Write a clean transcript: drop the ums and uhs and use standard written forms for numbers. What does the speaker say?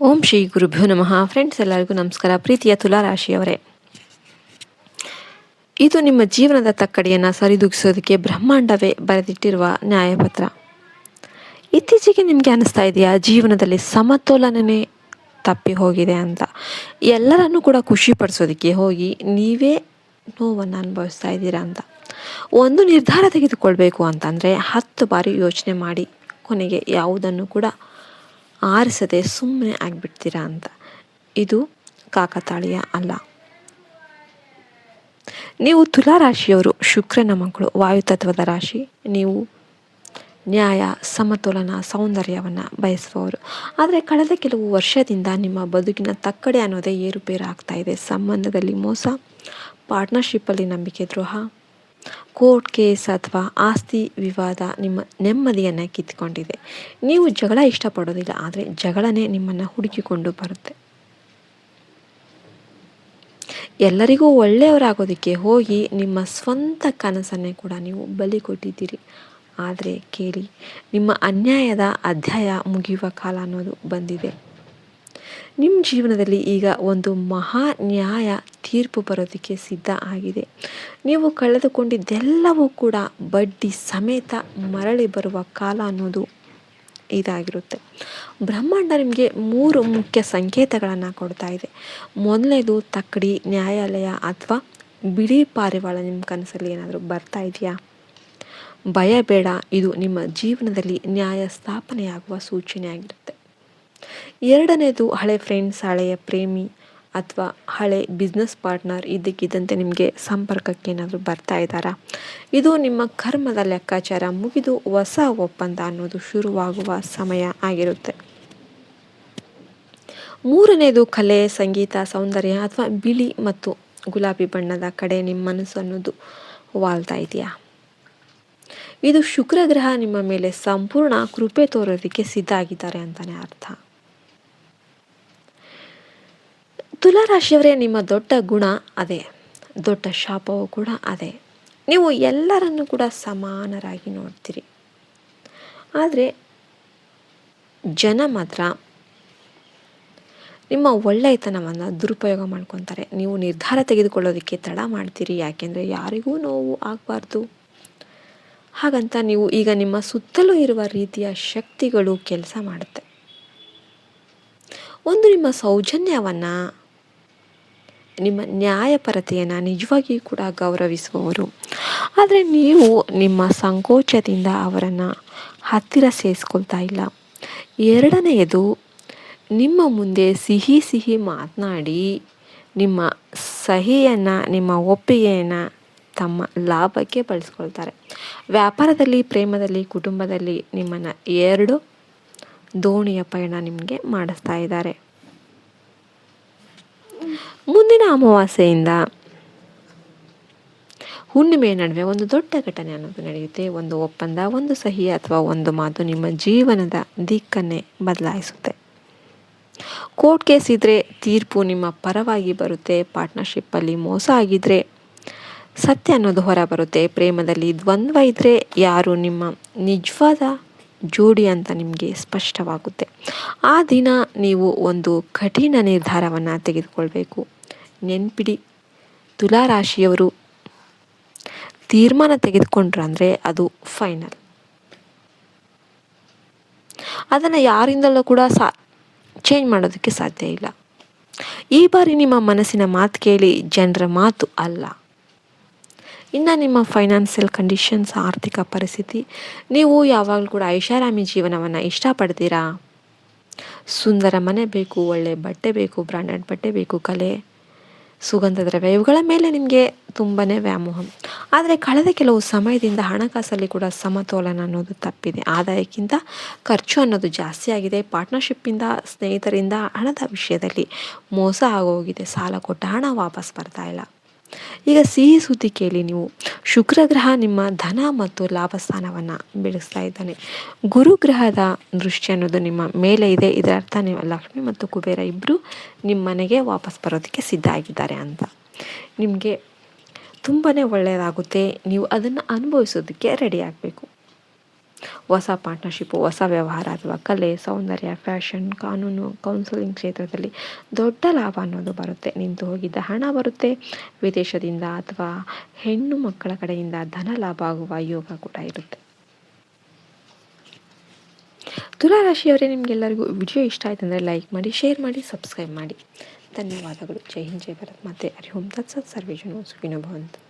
ಓಂ ಶ್ರೀ ಗುರುಭ್ಯೋ ನಮಃ. ಫ್ರೆಂಡ್ಸ್, ಎಲ್ಲರಿಗೂ ನಮಸ್ಕಾರ. ಪ್ರೀತಿಯ ತುಲಾರಾಶಿಯವರೇ, ಇದು ನಿಮ್ಮ ಜೀವನದ ತಕ್ಕಡಿಯನ್ನು ಸರಿದೂಗಿಸೋದಕ್ಕೆ ಬ್ರಹ್ಮಾಂಡವೇ ಬರೆದಿಟ್ಟಿರುವ ನ್ಯಾಯಪತ್ರ. ಇತ್ತೀಚೆಗೆ ನಿಮಗೆ ಅನಿಸ್ತಾ ಇದೆಯಾ ಜೀವನದಲ್ಲಿ ಸಮತೋಲನನೇ ತಪ್ಪಿ ಹೋಗಿದೆ ಅಂತ? ಎಲ್ಲರನ್ನೂ ಕೂಡ ಖುಷಿ ಪಡಿಸೋದಕ್ಕೆ ಹೋಗಿ ನೀವೇ ನೋವನ್ನು ಅನುಭವಿಸ್ತಾ ಇದ್ದೀರಾ ಅಂತ. ಒಂದು ನಿರ್ಧಾರ ತೆಗೆದುಕೊಳ್ಬೇಕು ಅಂತಂದರೆ 10 ಬಾರಿ ಯೋಚನೆ ಮಾಡಿ ಕೊನೆಗೆ ಯಾವುದನ್ನು ಕೂಡ ಆರಿಸದೆ ಸುಮ್ಮನೆ ಆಗಿಬಿಡ್ತೀರಾ ಅಂತ. ಇದು ಕಾಕತಾಳೀಯ ಅಲ್ಲ. ನೀವು ತುಲಾರಾಶಿಯವರು, ಶುಕ್ರನ ಮಕ್ಕಳು, ವಾಯುತತ್ವದ ರಾಶಿ. ನೀವು ನ್ಯಾಯ, ಸಮತೋಲನ, ಸೌಂದರ್ಯವನ್ನು ಬಯಸುವವರು. ಆದರೆ ಕಳೆದ ಕೆಲವು ವರ್ಷದಿಂದ ನಿಮ್ಮ ಬದುಕಿನ ತಕ್ಕಡೆ ಅನ್ನೋದೇ ಏರುಪೇರು ಆಗ್ತಾ ಇದೆ. ಸಂಬಂಧದಲ್ಲಿ ಮೋಸ, ಪಾರ್ಟ್ನರ್ಶಿಪ್ಪಲ್ಲಿ ನಂಬಿಕೆ ದ್ರೋಹ, ಕೋರ್ಟ್ ಕೇಸ್ ಅಥವಾ ಆಸ್ತಿ ವಿವಾದ ನಿಮ್ಮ ನೆಮ್ಮದಿಯನ್ನು ಕಿತ್ಕೊಂಡಿದೆ. ನೀವು ಜಗಳ ಇಷ್ಟಪಡೋದಿಲ್ಲ, ಆದರೆ ಜಗಳನೇ ನಿಮ್ಮನ್ನು ಹುಡುಕಿಕೊಂಡು ಬರುತ್ತೆ. ಎಲ್ಲರಿಗೂ ಒಳ್ಳೆಯವರಾಗೋದಕ್ಕೆ ಹೋಗಿ ನಿಮ್ಮ ಸ್ವಂತ ಕನಸನ್ನೇ ಕೂಡ ನೀವು ಬಲಿ ಕೊಟ್ಟಿದ್ದೀರಿ. ಆದರೆ ಕೇಳಿ, ನಿಮ್ಮ ಅನ್ಯಾಯದ ಅಧ್ಯಾಯ ಮುಗಿಯುವ ಕಾಲ ಅನ್ನೋದು ಬಂದಿದೆ. ನಿಮ್ಮ ಜೀವನದಲ್ಲಿ ಈಗ ಒಂದು ಮಹಾ ನ್ಯಾಯ ತೀರ್ಪು ಬರೋದಕ್ಕೆ ಸಿದ್ಧ ಆಗಿದೆ. ನೀವು ಕಳೆದುಕೊಂಡಿದ್ದೆಲ್ಲವೂ ಕೂಡ ಬಡ್ಡಿ ಸಮೇತ ಮರಳಿ ಬರುವ ಕಾಲ ಅನ್ನೋದು ಇದಾಗಿರುತ್ತೆ. ಬ್ರಹ್ಮಾಂಡ ನಿಮಗೆ 3 ಮುಖ್ಯ ಸಂಕೇತಗಳನ್ನು ಕೊಡ್ತಾ ಇದೆ. ಮೊದಲನೇದು ತಕ್ಕಡಿ, ನ್ಯಾಯಾಲಯ ಅಥವಾ ಬಿಳಿ ಪಾರಿವಾಳ ನಿಮ್ಮ ಕನಸಲ್ಲಿ ಏನಾದರೂ ಬರ್ತಾ ಇದೆಯಾ? ಭಯ ಬೇಡ, ಇದು ನಿಮ್ಮ ಜೀವನದಲ್ಲಿ ನ್ಯಾಯ ಸ್ಥಾಪನೆಯಾಗುವ ಸೂಚನೆಯಾಗಿರುತ್ತೆ. ಎರಡನೇದು ಹಳೆ ಫ್ರೆಂಡ್ಸ್, ಹಳೆಯ ಪ್ರೇಮಿ ಅಥವಾ ಹಳೆ ಬಿಸ್ನೆಸ್ ಪಾರ್ಟ್ನರ್ ಇದ್ದಕ್ಕಿದ್ದಂತೆ ನಿಮಗೆ ಸಂಪರ್ಕಕ್ಕೆ ಏನಾದರೂ ಬರ್ತಾ ಇದ್ದಾರಾ? ಇದು ನಿಮ್ಮ ಕರ್ಮದ ಲೆಕ್ಕಾಚಾರ ಮುಗಿದು ಹೊಸ ಒಪ್ಪಂದ ಅನ್ನೋದು ಶುರುವಾಗುವ ಸಮಯ ಆಗಿರುತ್ತೆ. ಮೂರನೇದು ಕಲೆ, ಸಂಗೀತ, ಸೌಂದರ್ಯ ಅಥವಾ ಬಿಳಿ ಮತ್ತು ಗುಲಾಬಿ ಬಣ್ಣದ ಕಡೆ ನಿಮ್ಮ ಮನಸ್ಸು ಅನ್ನೋದು ವಾಲ್ತಾ ಇದೆಯಾ? ಇದು ಶುಕ್ರ ಗ್ರಹ ನಿಮ್ಮ ಮೇಲೆ ಸಂಪೂರ್ಣ ಕೃಪೆ ತೋರೋದಕ್ಕೆ ಸಿದ್ಧ ಆಗಿದ್ದಾರೆ ಅಂತಲೇ ಅರ್ಥ. ತುಲಾರಾಶಿಯವರೇ, ನಿಮ್ಮ ದೊಡ್ಡ ಗುಣ ಅದೇ, ದೊಡ್ಡ ಶಾಪವೂ ಕೂಡ ಅದೇ. ನೀವು ಎಲ್ಲರನ್ನೂ ಕೂಡ ಸಮಾನರಾಗಿ ನೋಡ್ತೀರಿ. ಆದರೆ ಜನ ಮಾತ್ರ ನಿಮ್ಮ ಒಳ್ಳೆಯತನವನ್ನು ದುರುಪಯೋಗ ಮಾಡ್ಕೊತಾರೆ. ನೀವು ನಿರ್ಧಾರ ತೆಗೆದುಕೊಳ್ಳೋದಕ್ಕೆ ತಡ ಮಾಡ್ತೀರಿ, ಯಾಕೆಂದರೆ ಯಾರಿಗೂ ನೋವು ಆಗಬಾರ್ದು. ಹಾಗಂತ ನೀವು ಈಗ ನಿಮ್ಮ ಸುತ್ತಲೂ ಇರುವ ರೀತಿಯ ಶಕ್ತಿಗಳು ಕೆಲಸ ಮಾಡುತ್ತೆ. ಒಂದು ನಿಮ್ಮ ಸೌಜನ್ಯವನ್ನು, ನಿಮ್ಮ ನ್ಯಾಯಪರತೆಯನ್ನು ನಿಜವಾಗಿಯೂ ಕೂಡ ಗೌರವಿಸುವವರು. ಆದರೆ ನೀವು ನಿಮ್ಮ ಸಂಕೋಚದಿಂದ ಅವರನ್ನು ಹತ್ತಿರ ಸೇರಿಸ್ಕೊಳ್ತಾ ಇಲ್ಲ. ಎರಡನೆಯದು, ನಿಮ್ಮ ಮುಂದೆ ಸಿಹಿ ಸಿಹಿ ಮಾತನಾಡಿ ನಿಮ್ಮ ಸಹಿಯನ್ನು, ನಿಮ್ಮ ಒಪ್ಪಿಗೆಯನ್ನು ತಮ್ಮ ಲಾಭಕ್ಕೆ ಬಳಸ್ಕೊಳ್ತಾರೆ. ವ್ಯಾಪಾರದಲ್ಲಿ, ಪ್ರೇಮದಲ್ಲಿ, ಕುಟುಂಬದಲ್ಲಿ ನಿಮ್ಮನ್ನು 2 ದೋಣಿಯ ಪಯಣ ನಿಮಗೆ ಮಾಡಿಸ್ತಾ ಇದ್ದಾರೆ. ಮುಂದಿನ ಅಮಾವಾಸ್ಯೆಯಿಂದ ಹುಣ್ಣಿಮೆಯ ನಡುವೆ ಒಂದು ದೊಡ್ಡ ಘಟನೆ ಅನ್ನೋದು ನಡೆಯುತ್ತೆ. ಒಂದು ಒಪ್ಪಂದ, ಒಂದು ಸಹಿ ಅಥವಾ ಒಂದು ಮಾತು ನಿಮ್ಮ ಜೀವನದ ದಿಕ್ಕನ್ನೇ ಬದಲಾಯಿಸುತ್ತೆ. ಕೋರ್ಟ್ ಕೇಸ್ ಇದ್ದರೆ ತೀರ್ಪು ನಿಮ್ಮ ಪರವಾಗಿ ಬರುತ್ತೆ. ಪಾರ್ಟ್ನರ್ಶಿಪ್ಪಲ್ಲಿ ಮೋಸ ಆಗಿದ್ರೆ ಸತ್ಯ ಅನ್ನೋದು ಹೊರ ಬರುತ್ತೆ. ಪ್ರೇಮದಲ್ಲಿ ದ್ವಂದ್ವ ಇದ್ದರೆ ಯಾರು ನಿಮ್ಮ ನಿಜವಾದ ಜೋಡಿ ಅಂತ ನಿಮಗೆ ಸ್ಪಷ್ಟವಾಗುತ್ತೆ. ಆ ದಿನ ನೀವು ಒಂದು ಕಠಿಣ ನಿರ್ಧಾರವನ್ನು ತೆಗೆದುಕೊಳ್ಬೇಕು. ನೆನ್ಪಿಡಿ, ತುಲಾರಾಶಿಯವರು ತೀರ್ಮಾನ ತೆಗೆದುಕೊಂಡ್ರಂದರೆ ಅದು ಫೈನಲ್. ಅದನ್ನು ಯಾರಿಂದಲೂ ಕೂಡ ಚೇಂಜ್ ಮಾಡೋದಕ್ಕೆ ಸಾಧ್ಯ ಇಲ್ಲ. ಈ ಬಾರಿ ನಿಮ್ಮ ಮನಸ್ಸಿನ ಮಾತು ಕೇಳಿ, ಜನರ ಮಾತು ಅಲ್ಲ. ಇನ್ನು ನಿಮ್ಮ ಫೈನಾನ್ಷಿಯಲ್ ಕಂಡೀಷನ್ಸ್, ಆರ್ಥಿಕ ಪರಿಸ್ಥಿತಿ, ನೀವು ಯಾವಾಗಲೂ ಕೂಡ ಐಷಾರಾಮಿ ಜೀವನವನ್ನು ಇಷ್ಟಪಡ್ತೀರಾ? ಸುಂದರ ಮನೆ ಬೇಕು, ಒಳ್ಳೆ ಬಟ್ಟೆ ಬೇಕು, ಬ್ರಾಂಡೆಡ್ ಬಟ್ಟೆ ಬೇಕು, ಕಲೆ, ಸುಗಂಧ ದ್ರವ್ಯ, ಇವುಗಳ ಮೇಲೆ ನಿಮಗೆ ತುಂಬಾ ವ್ಯಾಮೋಹ. ಆದರೆ ಕಳೆದ ಕೆಲವು ಸಮಯದಿಂದ ಹಣಕಾಸಲ್ಲಿ ಕೂಡ ಸಮತೋಲನ ಅನ್ನೋದು ತಪ್ಪಿದೆ. ಆದಾಯಕ್ಕಿಂತ ಖರ್ಚು ಅನ್ನೋದು ಜಾಸ್ತಿ ಆಗಿದೆ. ಪಾರ್ಟ್ನರ್ಶಿಪ್ಪಿಂದ, ಸ್ನೇಹಿತರಿಂದ ಹಣದ ವಿಷಯದಲ್ಲಿ ಮೋಸ ಆಗೋಗಿದೆ. ಸಾಲ ಕೊಟ್ಟ ಹಣ ವಾಪಸ್ ಬರ್ತಾ ಇಲ್ಲ. ಈಗ ಸಿಹಿ ಸುದ್ದಿ ಕೇಳಿ, ನೀವು ಶುಕ್ರ ಗ್ರಹ ನಿಮ್ಮ ಧನ ಮತ್ತು ಲಾಭ ಸ್ಥಾನವನ್ನು ಬೆಳೆಸ್ತಾ ಇದ್ದಾನೆ. ಗುರುಗ್ರಹದ ದೃಷ್ಟಿ ಅನ್ನೋದು ನಿಮ್ಮ ಮೇಲೆ ಇದೆ. ಇದರ ಅರ್ಥ ನೀವು ಲಕ್ಷ್ಮಿ ಮತ್ತು ಕುಬೇರ ಇಬ್ಬರು ನಿಮ್ಮ ಮನೆಗೆ ವಾಪಸ್ ಬರೋದಕ್ಕೆ ಸಿದ್ಧ ಆಗಿದ್ದಾರೆ ಅಂತ. ನಿಮಗೆ ತುಂಬಾ ಒಳ್ಳೆಯದಾಗುತ್ತೆ. ನೀವು ಅದನ್ನು ಅನುಭವಿಸೋದಕ್ಕೆ ರೆಡಿ ಆಗಬೇಕು. ಹೊಸ ಪಾರ್ಟ್ನರ್ಶಿಪ್ಪು, ಹೊಸ ವ್ಯವಹಾರ ಅಥವಾ ಕಲೆ, ಸೌಂದರ್ಯ, ಫ್ಯಾಷನ್, ಕಾನೂನು, ಕೌನ್ಸಿಲಿಂಗ್ ಕ್ಷೇತ್ರದಲ್ಲಿ ದೊಡ್ಡ ಲಾಭ ಅನ್ನೋದು ಬರುತ್ತೆ. ನಿಂತು ಹೋಗಿದ್ದ ಹಣ ಬರುತ್ತೆ. ವಿದೇಶದಿಂದ ಅಥವಾ ಹೆಣ್ಣು ಮಕ್ಕಳ ಕಡೆಯಿಂದ ಧನ ಲಾಭ ಆಗುವ ಯೋಗ ಕೂಡ ಇರುತ್ತೆ. ತುಲಾರಾಶಿಯವರೇ, ನಿಮಗೆಲ್ಲರಿಗೂ ವಿಡಿಯೋ ಇಷ್ಟ ಆಯ್ತು ಅಂದರೆ ಲೈಕ್ ಮಾಡಿ, ಶೇರ್ ಮಾಡಿ, ಸಬ್ಸ್ಕ್ರೈಬ್ ಮಾಡಿ. ಧನ್ಯವಾದಗಳು. ಜೈ ಹಿಂದ್, ಜೈ ಭಾರತ್ ಮಾತೆ. ಹರಿ ಓಂ ತತ್ಸತ್. ಸರ್ವೇ ಜನ ಸುಖಿನೋ ಭವಂತು.